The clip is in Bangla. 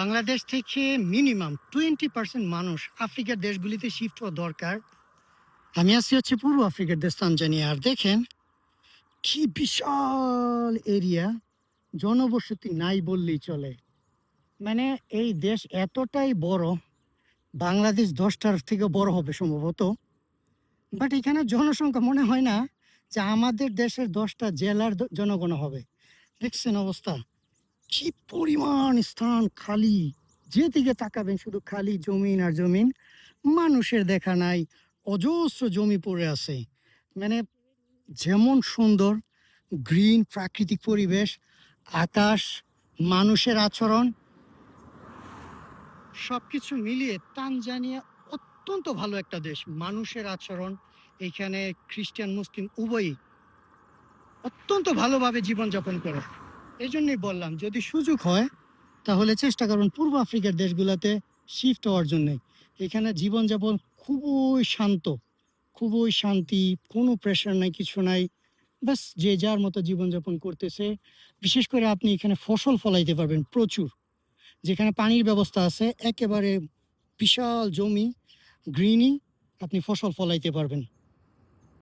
বাংলাদেশ থেকে মিনিমাম 20% মানুষ আফ্রিকার দেশগুলিতে শিফট হওয়া দরকার। আমি আছি হচ্ছে পূর্ব আফ্রিকার দেশ তানজানিয়া। আর দেখেন কি বিশাল এরিয়া, জনবসতি নাই বললেই চলে। মানে এই দেশ এতটাই বড়, বাংলাদেশ 10টার থেকে বড় হবে সম্ভবত। বাট এখানে জনসংখ্যা মনে হয় না যে আমাদের দেশের 10টা জেলার জনগণ হবে। দেখছেন অবস্থা, কি পরিমাণ স্থান খালি, যেদিকে তাকাবেন শুধু খালি জমিন আর জমিন, মানুষের দেখা নাই। অজস্র জমি পড়ে আছে। মানে যেমন সুন্দর গ্রিন প্রাকৃতিক পরিবেশ, আকাশ, মানুষের আচরণ, সবকিছু মিলিয়ে তানজানিয়া অত্যন্ত ভালো একটা দেশ। মানুষের আচরণ এখানে খ্রিস্টান মুসলিম উভয়ই অত্যন্ত ভালোভাবে জীবনযাপন করে। এই জন্যই বললাম যদি সুযোগ হয় তাহলে চেষ্টা করুন পূর্ব আফ্রিকার দেশগুলোতে শিফট হওয়ার জন্যে। এখানে জীবনযাপন খুবই শান্ত, খুবই শান্তি, কোনো প্রেশার নাই, কিছু নাই। বাস যে যার মতো জীবনযাপন করতেছে। বিশেষ করে আপনি এখানে ফসল ফলাইতে পারবেন প্রচুর, যেখানে পানির ব্যবস্থা আছে, একেবারে বিশাল জমি, গ্রিনি, আপনি ফসল ফলাইতে পারবেন।